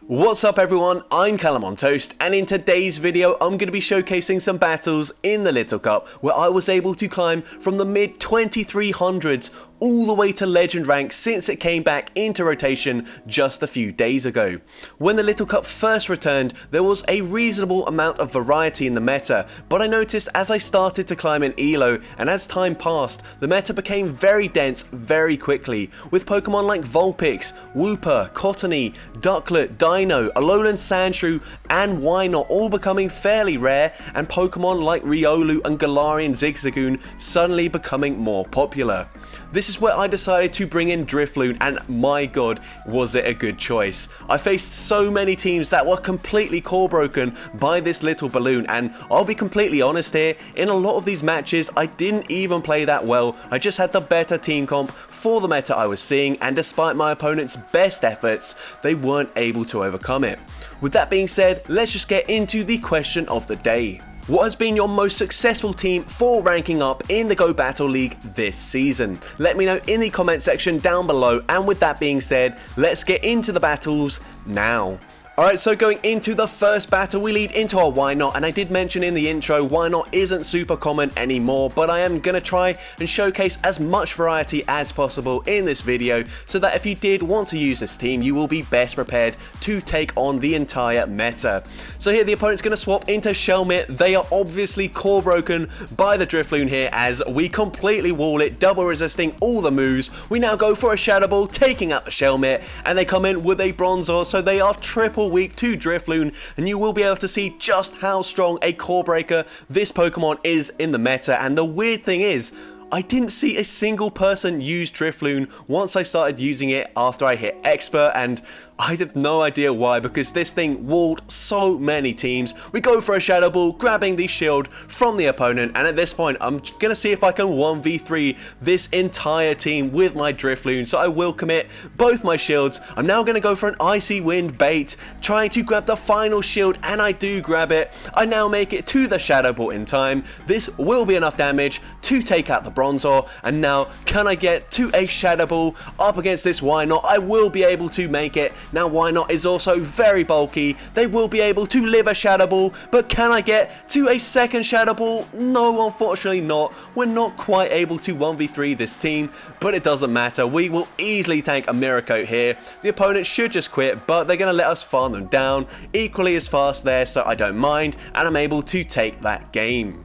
What's up everyone, I'm CallumOnToast, and in today's video I'm going to be showcasing some battles in the Little Cup where I was able to climb from the mid 2300s all the way to legend rank since it came back into rotation just a few days ago. When the Little Cup first returned, there was a reasonable amount of variety in the meta, but I noticed as I started to climb in ELO and as time passed, the meta became very dense very quickly, with Pokemon like Vulpix, Wooper, Cottony, Ducklet, Dino, Alolan Sandshrew and Wynaut all becoming fairly rare, and Pokemon like Riolu and Galarian Zigzagoon suddenly becoming more popular. This is where I decided to bring in Drifloon, and my god, was it a good choice. I faced so many teams that were completely core broken by this little balloon, and I'll be completely honest here, in a lot of these matches I didn't even play that well. I just had the better team comp for the meta I was seeing, and despite my opponent's best efforts, they weren't able to overcome it. With that being said, let's just get into the question of the day. What has been your most successful team for ranking up in the Go Battle League this season? Let me know in the comment section down below, and with that being said, let's get into the battles now. Alright, so going into the first battle, we lead into our Wynaut, and I did mention in the intro, Wynaut isn't super common anymore, but I am going to try and showcase as much variety as possible in this video, so that if you did want to use this team, you will be best prepared to take on the entire meta. So here the opponent's going to swap into Shelmet. They are obviously core broken by the Drifloon here, as we completely wall it, double resisting all the moves. We now go for a Shadow Ball, taking out the Shelmet, and they come in with a Bronzor, so they are triple weak to Drifloon, and you will be able to see just how strong a core breaker this Pokemon is in the meta. And the weird thing is, I didn't see a single person use Drifloon once I started using it after I hit Expert, and I have no idea why, because this thing walled so many teams. We go for a Shadow Ball, grabbing the shield from the opponent, and at this point I'm going to see if I can 1v3 this entire team with my Drifloon, so I will commit both my shields. I'm now going to go for an Icy Wind bait, trying to grab the final shield, and I do grab it. I now make it to the Shadow Ball in time. This will be enough damage to take out the Bronzor, and now can I get to a Shadow Ball up against this Wynaut? I will be able to make it. Now Wynaut is also very bulky. They will be able to live a Shadow Ball, but can I get to a second Shadow Ball? No, unfortunately not. We're not quite able to 1v3 this team, but it doesn't matter. We will easily tank a Mirror Coat here. The opponent should just quit, but they're going to let us farm them down equally as fast there, so I don't mind, and I'm able to take that game.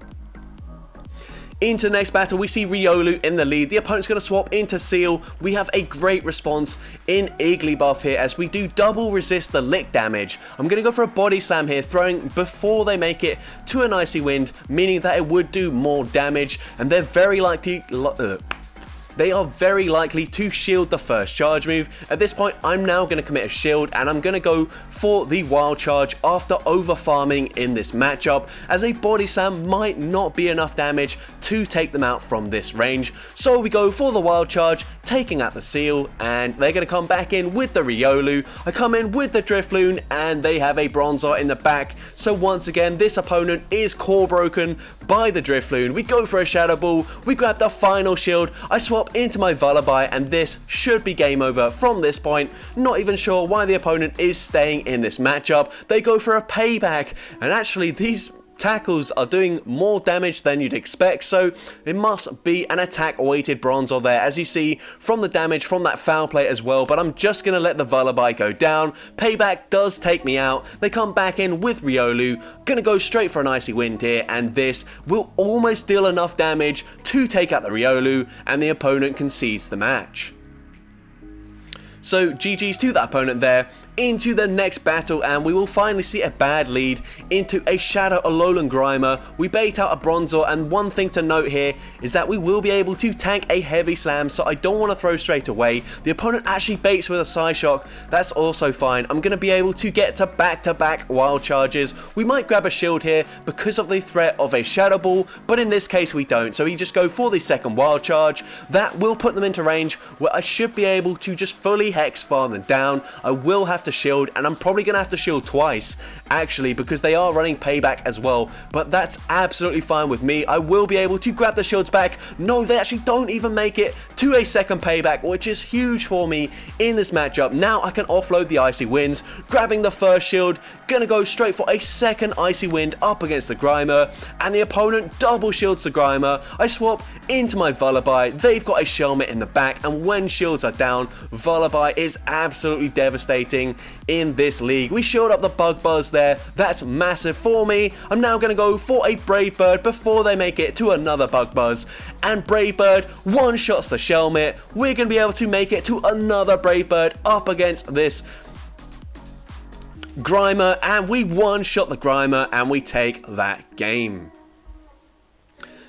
Into the next battle, we see Riolu in the lead. The opponent's going to swap into Seal. We have a great response in Igglybuff here, as we do double resist the lick damage. I'm going to go for a Body Slam here, throwing before they make it to an Icy Wind, meaning that it would do more damage, and they're very likely... They are very likely to shield the first charge move. At this point, I'm now going to commit a shield, and I'm going to go for the wild charge after over farming in this matchup, as a Body Slam might not be enough damage to take them out from this range. So we go for the wild charge, taking out the Seal, and they're going to come back in with the Riolu. I come in with the Drifloon, and they have a Bronzor in the back. So once again, this opponent is core broken by the Drifloon. We go for a Shadow Ball, we grab the final shield, I swap into my Vullaby, and this should be game over from this point. Not even sure why the opponent is staying in this matchup. They go for a payback, and actually these tackles are doing more damage than you'd expect, so it must be an attack weighted Bronzor there, as you see from the damage from that foul play as well. But I'm just going to let the Vullaby go down. Payback does take me out. They come back in with Riolu, gonna go straight for an Icy Wind here, and this will almost deal enough damage to take out the Riolu, and the opponent concedes the match. So GG's to that opponent there. Into the next battle, and we will finally see a bad lead into a Shadow Alolan Grimer. We bait out a Bronzor, and one thing to note here is that we will be able to tank a Heavy Slam, so I don't want to throw straight away. The opponent actually baits with a Psyshock. That's also fine. I'm going to be able to get to back-to-back wild charges. We might grab a shield here because of the threat of a Shadow Ball, but in this case we don't, so we just go for the second wild charge. That will put them into range where I should be able to just fully Hex farm them down. I will have to to shield, and I'm probably going to have to shield twice, actually, because they are running payback as well. But that's absolutely fine with me. I will be able to grab the shields back. No, they actually don't even make it to a second payback, which is huge for me in this matchup. Now I can offload the Icy Winds, grabbing the first shield, gonna go straight for a second Icy Wind up against the Grimer, and the opponent double shields the Grimer. I swap into my Vullaby. They've got a Shelmet in the back, and when shields are down, Vullaby is absolutely devastating in this league. We shield up the Bug Buzz there. That's massive for me. I'm now gonna go for a Brave Bird before they make it to another Bug Buzz, and Brave Bird one-shots the Shelmet. We're gonna be able to make it to another Brave Bird up against this Grimer, and we one-shot the Grimer and we take that game.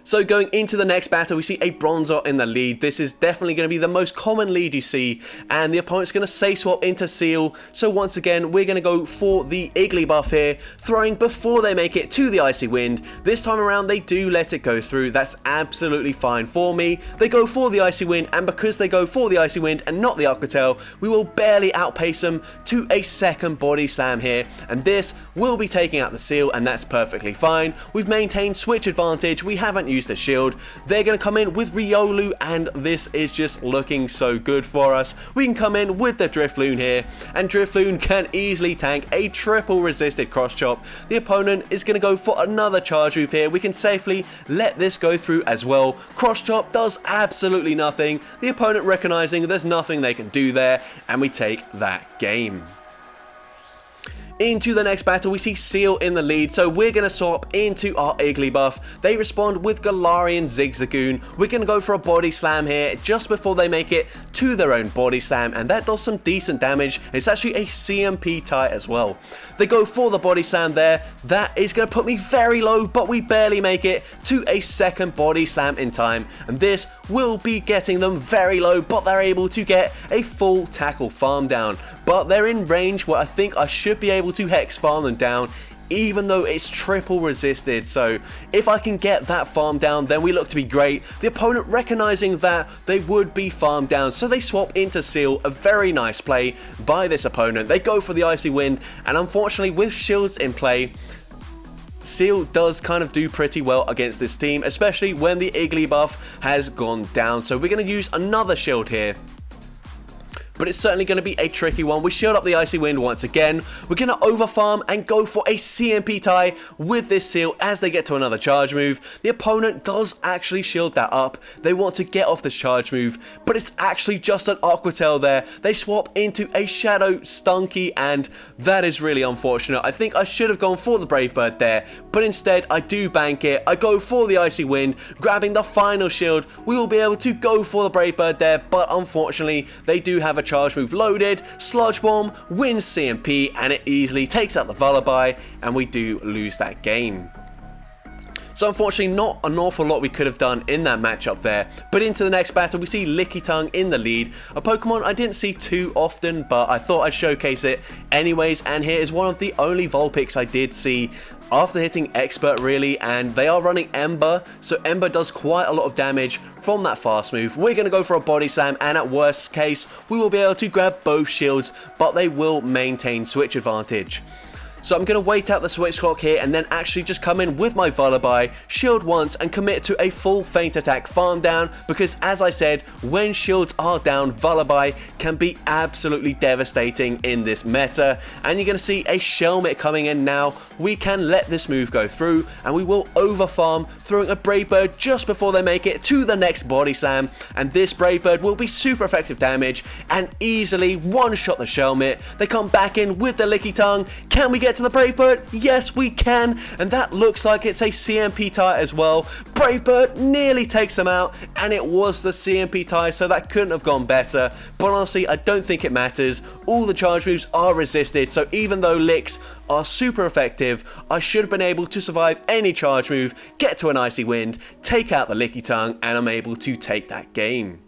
So going into the next battle, we see a Bronzor in the lead. This is definitely going to be the most common lead you see, and the opponent's going to say swap into Seal. So once again, we're going to go for the Igglybuff here, throwing before they make it to the Icy Wind. This time around, they do let it go through. That's absolutely fine for me. They go for the Icy Wind, and because they go for the Icy Wind and not the Aqua Tail, we will barely outpace them to a second Body Slam here, and this will be taking out the Seal, and that's perfectly fine. We've maintained switch advantage. We haven't used a shield. They're going to come in with Riolu, and this is just looking so good for us. We can come in with the Drifloon here, and Drifloon can easily tank a triple resisted cross chop. The opponent is going to go for another charge move here. We can safely let this go through as well. Cross chop does absolutely nothing. The opponent recognizing there's nothing they can do there, and we take that game. Into the next battle, we see Seal in the lead, so we're going to swap into our Igglybuff. They respond with Galarian Zigzagoon. We're going to go for a Body Slam here just before they make it to their own Body Slam, and that does some decent damage. It's actually a CMP tie as well. They go for the Body Slam there. That is going to put me very low, but we barely make it to a second Body Slam in time, and this will be getting them very low, but they're able to get a full tackle farm down. But they're in range where I think I should be able to hex farm them down, even though it's triple resisted. So if I can get that farm down, then we look to be great. The opponent recognizing that they would be farmed down, so they swap into Seal. A very nice play by this opponent. They go for the Icy Wind, and unfortunately with shields in play, Seal does kind of do pretty well against this team, especially when the Igglybuff has gone down. So we're going to use another shield here, but it's certainly going to be a tricky one. We shield up the Icy Wind once again. We're going to overfarm and go for a CMP tie with this Seal as they get to another charge move. The opponent does actually shield that up. They want to get off this charge move, but it's actually just an Aqua Tail there. They swap into a Shadow Stunky, and that is really unfortunate. I think I should have gone for the Brave Bird there, but instead I do bank it. I go for the Icy Wind, grabbing the final shield. We will be able to go for the Brave Bird there, but unfortunately they do have a charge move loaded. Sludge Bomb wins CMP, and it easily takes out the Vullaby, and we do lose that game. So unfortunately not an awful lot we could have done in that matchup there. But into the next battle, we see Lickitung in the lead. A Pokemon I didn't see too often, but I thought I'd showcase it anyways, and here is one of the only Vulpix I did see after hitting Expert really, and they are running Ember, so Ember does quite a lot of damage from that fast move. We're going to go for a Body Slam, and at worst case we will be able to grab both shields, but they will maintain switch advantage. So I'm going to wait out the switch clock here and then actually just come in with my Vullaby, shield once, and commit to a full feint attack farm down, because as I said, when shields are down, Vullaby can be absolutely devastating in this meta. And you're going to see a Shelmet coming in now. We can let this move go through, and we will over farm, throwing a Brave Bird just before they make it to the next Body Slam, and this Brave Bird will be super effective damage and easily one-shot the Shelmet. They come back in with the Lickitung. Can we get to the Brave Bird? Yes, we can, and that looks like it's a CMP tie as well. Brave Bird nearly takes them out, and it was the CMP tie, so that couldn't have gone better. But honestly, I don't think it matters. All the charge moves are resisted, so even though Licks are super effective, I should have been able to survive any charge move, get to an Icy Wind, take out the Lickitung, and I'm able to take that game.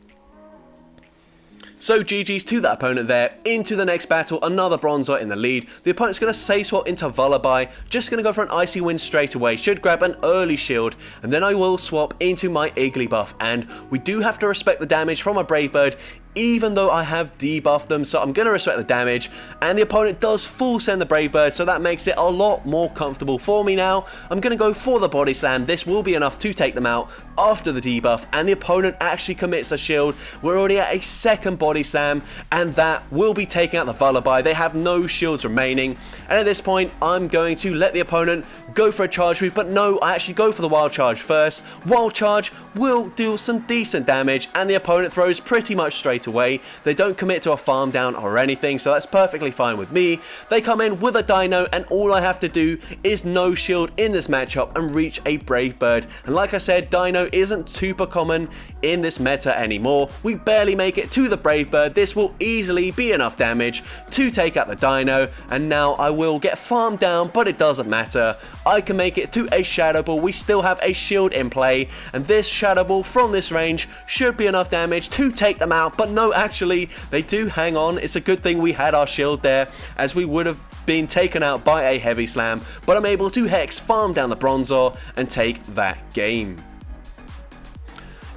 So GG's to that opponent there. Into the next battle, another Bronzor in the lead. The opponent's going to say swap into Vullaby, just going to go for an Icy Wind straight away, should grab an early shield, and then I will swap into my Igglybuff, and we do have to respect the damage from a Brave Bird, even though I have debuffed them, so I'm going to respect the damage, and the opponent does full send the Brave Bird, so that makes it a lot more comfortable for me now. I'm going to go for the Body Slam. This will be enough to take them out after the debuff, and the opponent actually commits a shield. We're already at a second Body Slam, and that will be taking out the Vullaby. They have no shields remaining, and at this point, I'm going to let the opponent go for a charge move, but no, I actually go for the Wild Charge first. Wild Charge will do some decent damage, and the opponent throws pretty much straight away. They don't commit to a farm down or anything, so that's perfectly fine with me. They come in with a Dino, and all I have to do is no shield in this matchup and reach a Brave Bird. And like I said, Dino isn't super common in this meta anymore. We barely make it to the Brave Bird. This will easily be enough damage to take out the Dino, and now I will get farmed down, but it doesn't matter. I can make it to a Shadow Ball. We still have a shield in play, and this Shadow Ball from this range should be enough damage to take them out, but no, actually they do hang on. It's a good thing we had our shield there, as we would have been taken out by a Heavy Slam, but I'm able to Hex, farm down the Bronzor, and take that game.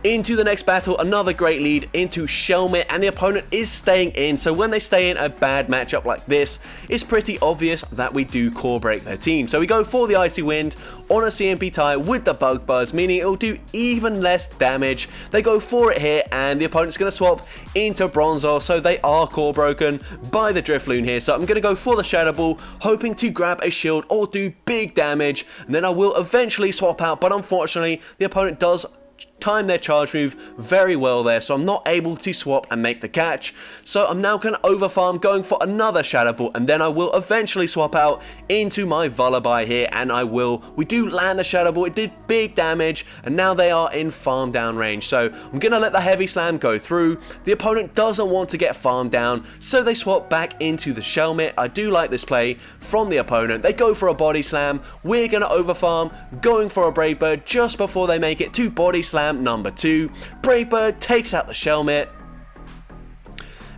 Into the next battle, another great lead into Shelmet, and the opponent is staying in, so when they stay in a bad matchup like this, it's pretty obvious that we do core break their team. So we go for the Icy Wind on a CMP tie with the Bug Buzz, meaning it will do even less damage. They go for it here, and the opponent's going to swap into Bronzor, so they are core broken by the Drifloon here. So I'm going to go for the Shadow Ball, hoping to grab a shield or do big damage, and then I will eventually swap out, but unfortunately the opponent does time their charge move very well there, so I'm not able to swap and make the catch. So I'm now going to overfarm, going for another Shadow Ball, and then I will eventually swap out into my Vullaby here, and we do land the Shadow Ball. It did big damage, and now they are in farm down range, so I'm going to let the Heavy Slam go through. The opponent doesn't want to get farmed down, so they swap back into the Shelmet. I do like this play from the opponent. They go for a Body Slam. We're going to overfarm, going for a Brave Bird just before they make it to Body Slam number 2. Brave Bird takes out the Shelmet,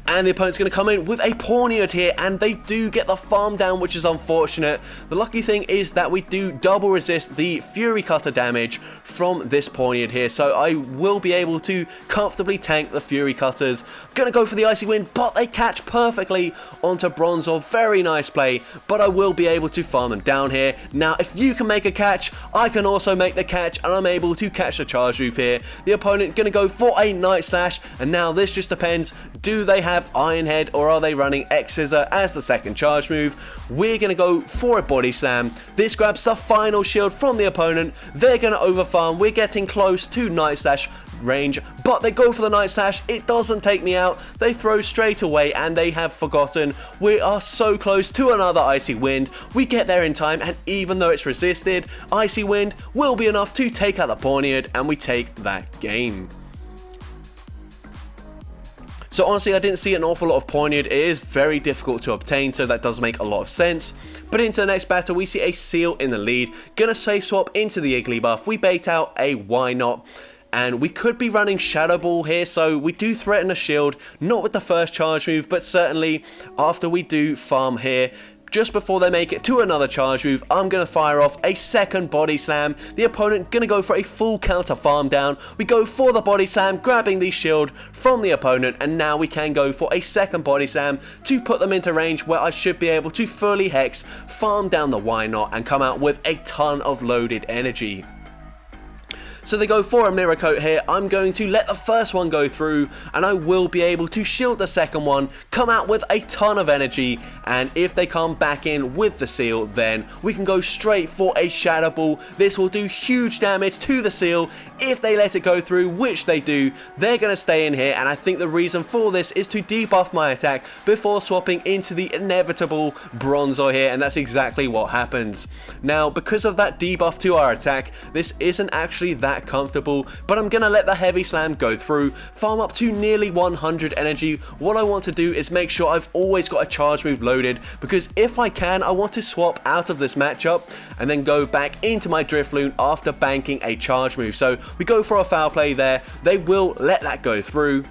and the opponent's going to come in with a Pawniard here, and they do get the farm down, which is unfortunate. The lucky thing is that we do double resist the Fury Cutter damage from this Pawniard here, so I will be able to comfortably tank the Fury Cutters. Gonna go for the Icy Wind, but they catch perfectly onto Bronzor. Very nice play, but I will be able to farm them down here. Now, if you can make a catch, I can also make the catch, and I'm able to catch the charge move here. The opponent gonna go for a Night Slash, and now this just depends. Do they have Iron Head, or are they running X-Scissor as the second charge move? We're going to go for a Body Slam. This grabs the final shield from the opponent. They're going to overfarm. We're getting close to Night Slash range, but they go for the Night Slash. It doesn't take me out. They throw straight away, and they have forgotten. We are so close to another Icy Wind. We get there in time, and even though it's resisted, Icy Wind will be enough to take out the Pawniard, and we take that game. So honestly, I didn't see an awful lot of Pawniard. It is very difficult to obtain, so that does make a lot of sense. But into the next battle, we see a Seal in the lead. Gonna say swap into the Igglybuff. We bait out a Why Not, and we could be running Shadow Ball here, so we do threaten a shield. Not with the first charge move, but certainly after we do farm here. Just before they make it to another charge move, I'm going to fire off a second Body Slam. The opponent going to go for a full counter farm down. We go for the Body Slam, grabbing the shield from the opponent, and now we can go for a second Body Slam to put them into range where I should be able to fully Hex, farm down the Why Not, and come out with a ton of loaded energy. So they go for a Mirror Coat here. I'm going to let the first one go through, and I will be able to shield the second one, come out with a ton of energy, and if they come back in with the Seal, then we can go straight for a Shadow Ball. This will do huge damage to the Seal. If they let it go through, which they do, they're going to stay in here, and I think the reason for this is to debuff my attack before swapping into the inevitable Bronzor here, and that's exactly what happens. Now, because of that debuff to our attack, this isn't actually that comfortable, but I'm gonna let the Heavy Slam go through, farm up to nearly 100 energy. What I want to do is make sure I've always got a charge move loaded, because if I can, I want to swap out of this matchup and then go back into my Drifloon after banking a charge move. So we go for a foul play there. They will let that go through.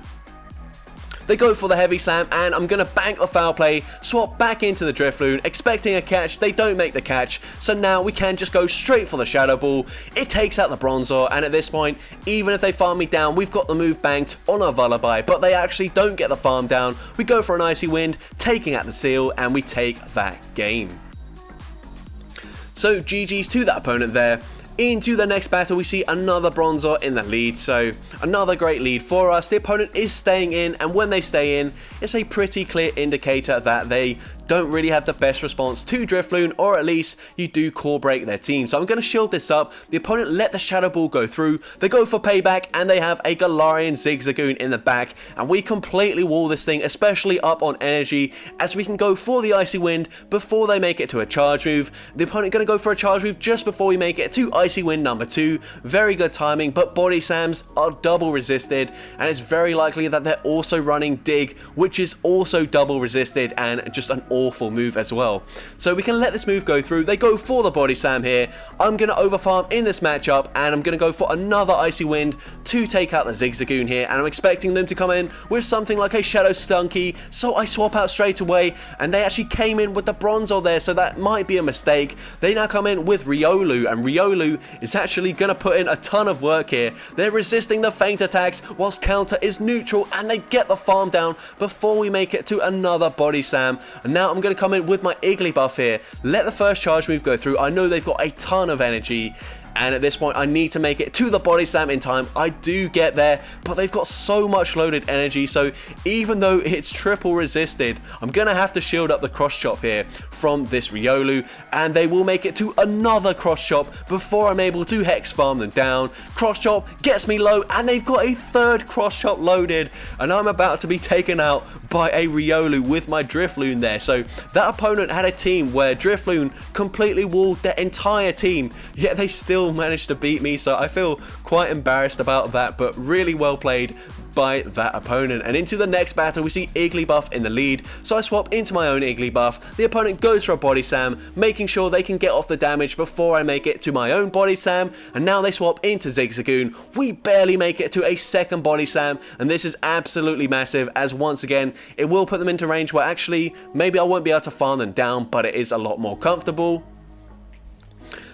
They go for the Heavy Slam, and I'm going to bank the foul play, swap back into the Drifloon, expecting a catch. They don't make the catch, so now we can just go straight for the Shadow Ball. It takes out the Bronzor, and at this point, even if they farm me down, we've got the move banked on our Vullaby, but they actually don't get the farm down. We go for an Icy Wind, taking out the Seal, and we take that game. So GG's to that opponent there. Into the next battle, we see another Bronzor in the lead, so another great lead for us. The opponent is staying in, and when they stay in, it's a pretty clear indicator that they don't really have the best response to Drifloon, or at least you do core break their team. So I'm going to shield this up. The opponent let the Shadow Ball go through. They go for payback, and they have a Galarian Zigzagoon in the back, and we completely wall this thing, especially up on energy, as we can go for the Icy Wind before they make it to a charge move. The opponent going to go for a charge move just before we make it to Icy Wind number 2. Very good timing, but Body Slams are double resisted, and it's very likely that they're also running Dig, which is also double resisted and just an awful move as well. So we can let this move go through. They go for the Body Slam here. I'm going to overfarm in this matchup, and I'm going to go for another Icy Wind to take out the Zigzagoon here, and I'm expecting them to come in with something like a Shadow Stunky, so I swap out straight away, and they actually came in with the Bronzor there, so that might be a mistake. They now come in with Riolu, and Riolu is actually going to put in a ton of work here. They're resisting the feint attacks whilst counter is neutral, and they get the farm down before we make it to another Body Slam. And now I'm going to come in with my Igglybuff here, let the first charge move go through. I know they've got a ton of energy, and at this point I need to make it to the Body Slam in time. I do get there, but they've got so much loaded energy, so even though it's triple resisted, I'm gonna have to shield up the cross chop here from this Riolu, and they will make it to another cross chop before I'm able to hex farm them down. Cross chop gets me low, and they've got a third cross chop loaded, and I'm about to be taken out by a Riolu with my Drifloon there. So that opponent had a team where Drifloon completely walled their entire team, yet they still managed to beat me, so I feel quite embarrassed about that, but really well played by that opponent. And into the next battle, we see Igglybuff in the lead, so I swap into my own Igglybuff. The opponent goes for a Body Slam, making sure they can get off the damage before I make it to my own Body Slam, and now they swap into Zigzagoon. We barely make it to a second Body Slam, and this is absolutely massive, as once again, it will put them into range where actually, maybe I won't be able to farm them down, but it is a lot more comfortable.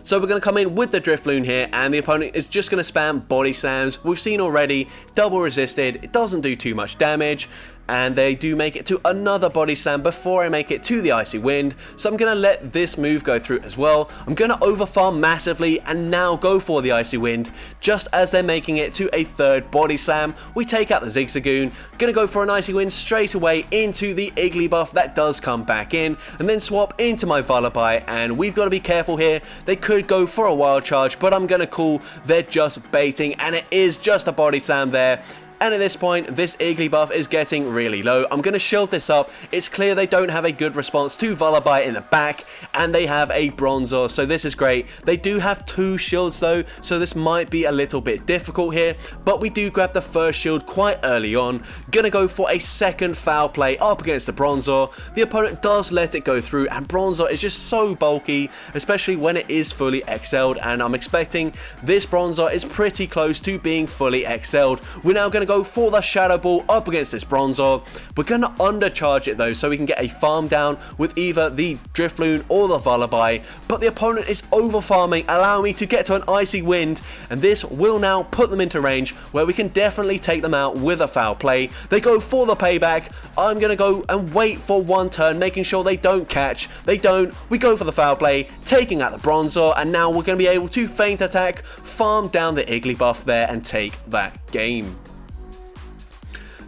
So we're going to come in with the Drifloon here, and the opponent is just going to spam Body Slams. We've seen already, double resisted, it doesn't do too much damage, and they do make it to another Body Slam before I make it to the Icy Wind, so I'm going to let this move go through as well. I'm going to overfarm massively and now go for the Icy Wind. Just as they're making it to a third Body Slam, we take out the Zigzagoon. Going to go for an Icy Wind straight away into the Igglybuff. That does come back in, and then swap into my Vullaby, and we've got to be careful here. They could go for a Wild Charge, but I'm going to call they're just baiting, and it is just a Body Slam there. And at this point, this Igglybuff is getting really low. I'm going to shield this up. It's clear they don't have a good response to Vullaby in the back, and they have a Bronzor, so this is great. They do have 2 shields though, so this might be a little bit difficult here, but we do grab the first shield quite early on. Gonna go for a second foul play up against the Bronzor. The opponent does let it go through, and Bronzor is just so bulky, especially when it is fully excelled, and I'm expecting this Bronzor is pretty close to being fully excelled. We're now going to go for the Shadow Ball up against this Bronzor. We're going to undercharge it though, so we can get a farm down with either the Drifloon or the Vullaby, but the opponent is over farming, allowing me to get to an Icy Wind, and this will now put them into range where we can definitely take them out with a foul play. They go for the payback. I'm going to go and wait for one turn, making sure they don't catch. They don't. We go for the foul play, taking out the Bronzor, and now we're going to be able to feint attack, farm down the Igglybuff there, and take that game.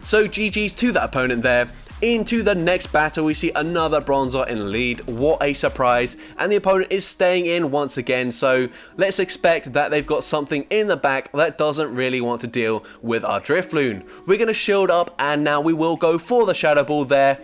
So GG's to that opponent there. Into the next battle, we see another Bronzor in the lead. What a surprise. And the opponent is staying in once again, so let's expect that they've got something in the back that doesn't really want to deal with our Drifloon. We're going to shield up, and now we will go for the Shadow Ball there.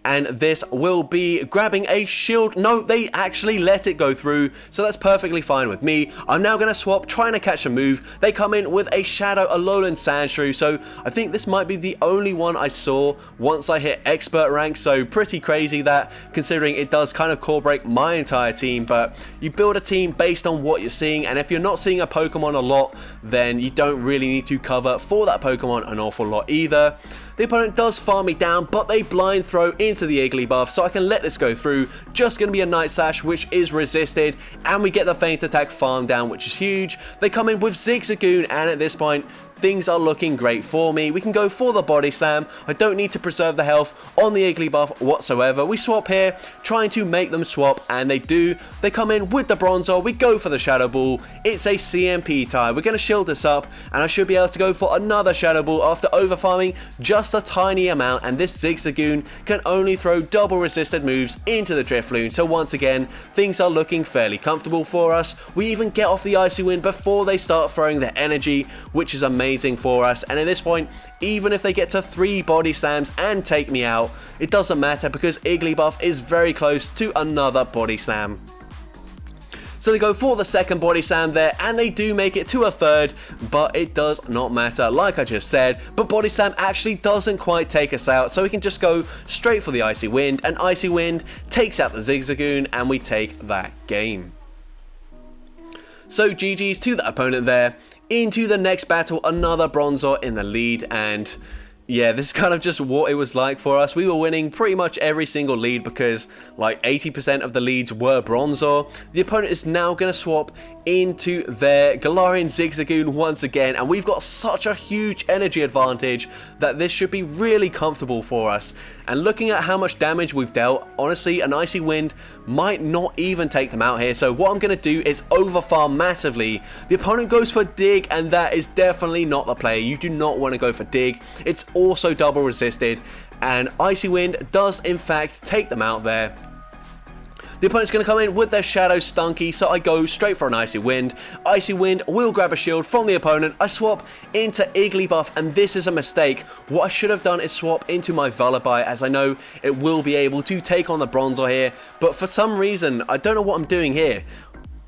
and this will be grabbing a shield. No, they actually let it go through, so that's perfectly fine with me. I'm now going to swap, trying to catch a move. They come in with a Shadow Alolan Sandshrew, so I think this might be the only one I saw once I hit expert rank, so pretty crazy that, considering it does kind of core break my entire team. But you build a team based on what you're seeing, and if you're not seeing a Pokemon a lot, then you don't really need to cover for that Pokemon an awful lot either. The opponent does farm me down, but they blind throw into the Igglybuff, so I can let this go through. Just going to be a Night Slash, which is resisted, and we get the Feint Attack farm down, which is huge. They come in with Zigzagoon, and at this point, things are looking great for me. We can go for the Body Slam. I don't need to preserve the health on the Igglybuff whatsoever. We swap here, trying to make them swap, and they do. They come in with the Bronzor. We go for the Shadow Ball. It's a CMP tie. We're going to shield this up, and I should be able to go for another Shadow Ball after overfarming just a tiny amount, and this Zigzagoon can only throw double resisted moves into the Drifloon. So once again, things are looking fairly comfortable for us. We even get off the Icy Wind before they start throwing their energy, which is amazing for us. And at this point, even if they get to 3 Body Slams and take me out, it doesn't matter because Igglybuff is very close to another Body Slam. So they go for the second Body Slam there, and they do make it to a third, but it does not matter, like I just said. But Body Slam actually doesn't quite take us out, so we can just go straight for the Icy Wind, and Icy Wind takes out the Zigzagoon, and we take that game. So GG's to the opponent there. Into the next battle, another Bronzor in the lead, and yeah, this is kind of just what it was like for us. We were winning pretty much every single lead because like 80% of the leads were Bronzor. The opponent is now going to swap into their Galarian Zigzagoon once again, and we've got such a huge energy advantage that this should be really comfortable for us. And looking at how much damage we've dealt, honestly, an Icy Wind might not even take them out here. So what I'm going to do is overfarm massively. The opponent goes for Dig, and that is definitely not the play. You do not want to go for Dig. It's also double resisted, and Icy Wind does in fact take them out there. The opponent's going to come in with their Shadow Stunky, so I go straight for an Icy Wind. Icy Wind will grab a shield from the opponent. I swap into Igglybuff, and this is a mistake. What I should have done is swap into my Vullaby, as I know it will be able to take on the Bronzor here, but for some reason, I don't know what I'm doing here.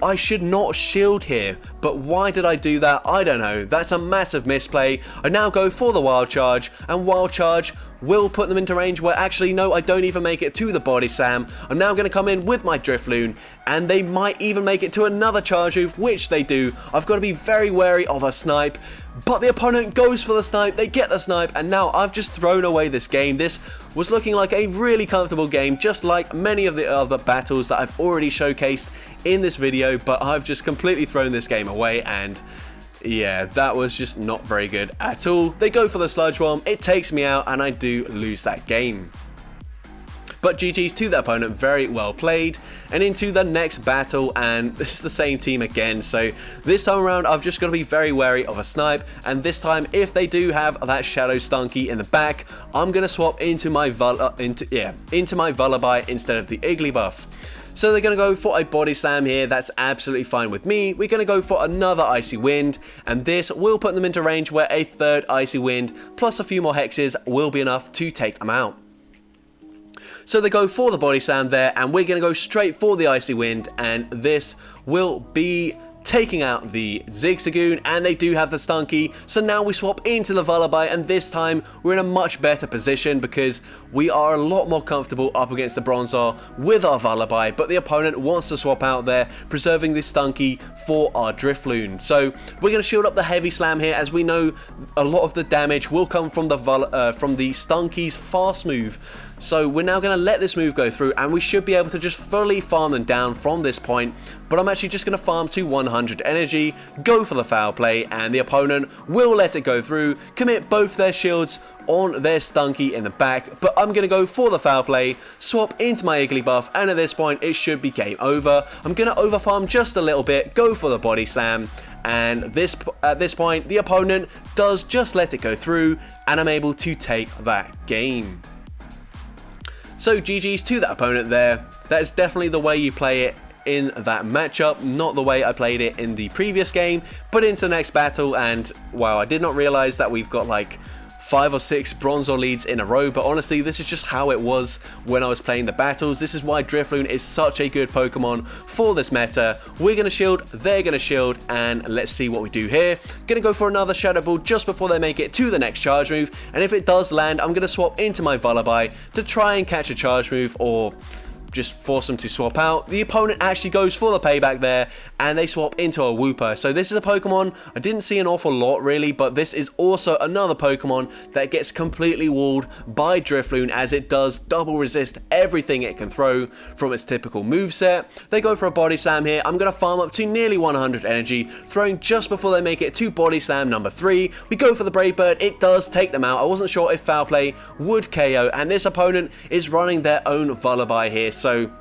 I should not shield here, but why did I do that? I don't know. That's a massive misplay. I now go for the Wild Charge, and Wild Charge will put them into range where actually no, I don't even make it to the Body Slam. I'm now going to come in with my Drifloon, and they might even make it to another charge move, which they do. I've got to be very wary of a snipe, but the opponent goes for the snipe, they get the snipe, and now I've just thrown away this game. This was looking like a really comfortable game, just like many of the other battles that I've already showcased in this video, but I've just completely thrown this game away, and yeah, that was just not very good at all. They go for the Sludge Bomb, it takes me out, and I do lose that game. But GG's to the opponent, very well played. And into the next battle, and this is the same team again, so this time around I've just got to be very wary of a snipe, and this time if they do have that Shadow Stunky in the back, I'm going to swap into my Vullaby instead of the Igglybuff. So they're going to go for a Body Slam here, that's absolutely fine with me. We're going to go for another Icy Wind, and this will put them into range where a third Icy Wind plus a few more hexes will be enough to take them out. So they go for the Body Slam there, and we're going to go straight for the Icy Wind, and this will be taking out the Zigzagoon, and they do have the Stunky. So now we swap into the Vullaby, and this time we're in a much better position because we are a lot more comfortable up against the Bronzor with our Vullaby, but the opponent wants to swap out there, preserving this Stunky for our Drifloon. So we're going to shield up the Heavy Slam here, as we know a lot of the damage will come from the Stunky's fast move. So we're now going to let this move go through, and we should be able to just fully farm them down from this point. But I'm actually just going to farm to 100 energy, go for the foul play, and the opponent will let it go through, commit both their shields on their Stunky in the back. But I'm going to go for the foul play, swap into my Igglybuff, and at this point it should be game over. I'm going to overfarm just a little bit, go for the Body Slam, and at this point the opponent does just let it go through, and I'm able to take that game. So GG's to that opponent there. That is definitely the way you play it in that matchup, not the way I played it in the previous game. But into the next battle, and wow, I did not realize that we've got like 5 or 6 Bronzor leads in a row, but honestly, this is just how it was when I was playing the battles. This is why Drifloon is such a good Pokemon for this meta. We're going to shield, they're going to shield, and let's see what we do here. Going to go for another Shadow Ball just before they make it to the next charge move, and if it does land, I'm going to swap into my Vullaby to try and catch a charge move, or just force them to swap out. The opponent actually goes for the payback there, and they swap into a Wooper. So this is a Pokemon I didn't see an awful lot really, but this is also another Pokemon that gets completely walled by Drifloon, as it does double resist everything it can throw from its typical moveset. They go for a Body Slam here. I'm going to farm up to nearly 100 energy, throwing just before they make it to Body Slam number 3. We go for the Brave Bird. It does take them out. I wasn't sure if Foul Play would KO, and this opponent is running their own Vullaby here. So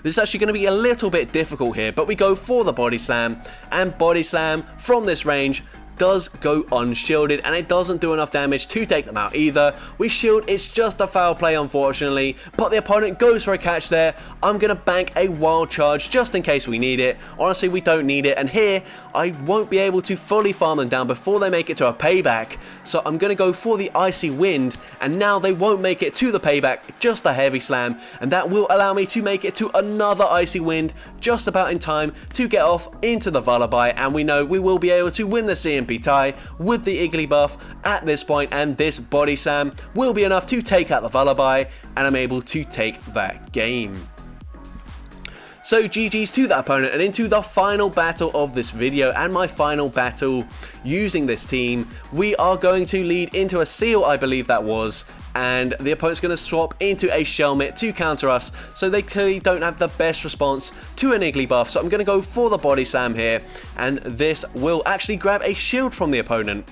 this is actually going to be a little bit difficult here, but we go for the Body Slam, and Body Slam from this range does go unshielded, and it doesn't do enough damage to take them out either. We shield, it's just a foul play unfortunately, but the opponent goes for a catch there. I'm going to bank a wild charge just in case we need it. Honestly, we don't need it, and here I won't be able to fully farm them down before they make it to a payback, so I'm going to go for the Icy Wind, and now they won't make it to the payback, just a Heavy Slam, and that will allow me to make it to another Icy Wind just about in time to get off into the Vullaby, and we know we will be able to win the CMP tie with the Igglybuff at this point, and this Body Slam will be enough to take out the Vullaby, and I'm able to take that game. So GG's to that opponent, and into the final battle of this video, and my final battle using this team. We are going to lead into a Seal, I believe that was, and the opponent's going to swap into a Shelmet to counter us, so they clearly don't have the best response to an Igglybuff. So I'm going to go for the Body Slam here, and this will actually grab a shield from the opponent,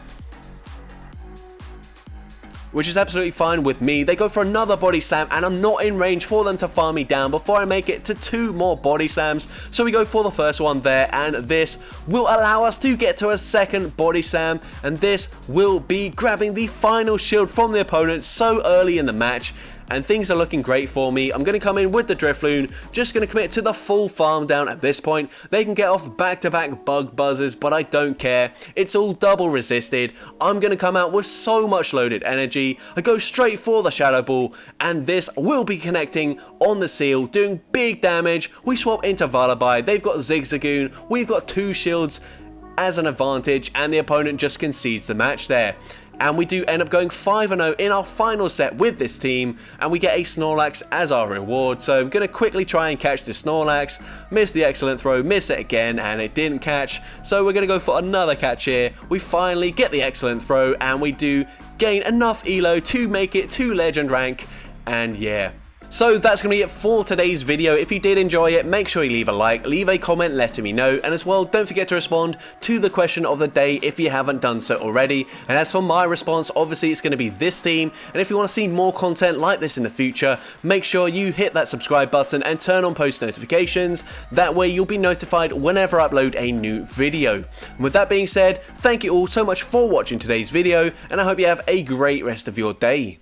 which is absolutely fine with me. They go for another Body Slam, and I'm not in range for them to farm me down before I make it to 2 more Body Slams. So we go for the first one there, and this will allow us to get to a second Body Slam, and this will be grabbing the final shield from the opponent so early in the match. And things are looking great for me. I'm going to come in with the Drifloon, just going to commit to the full farm down at this point. They can get off back-to-back bug buzzers, but I don't care. It's all double resisted. I'm going to come out with so much loaded energy. I go straight for the Shadow Ball, and this will be connecting on the Seal, doing big damage. We swap into Vullaby. They've got Zigzagoon. We've got 2 shields as an advantage, and the opponent just concedes the match there. And we do end up going 5-0 in our final set with this team, and we get a Snorlax as our reward. So I'm going to quickly try and catch the Snorlax, miss the excellent throw, miss it again, and it didn't catch. So we're going to go for another catch here. We finally get the excellent throw, and we do gain enough elo to make it to legend rank, and yeah. So that's going to be it for today's video. If you did enjoy it, make sure you leave a like, leave a comment letting me know, and as well, don't forget to respond to the question of the day if you haven't done so already. And as for my response, obviously it's going to be this team, and if you want to see more content like this in the future, make sure you hit that subscribe button and turn on post notifications. That way you'll be notified whenever I upload a new video. And with that being said, thank you all so much for watching today's video, and I hope you have a great rest of your day.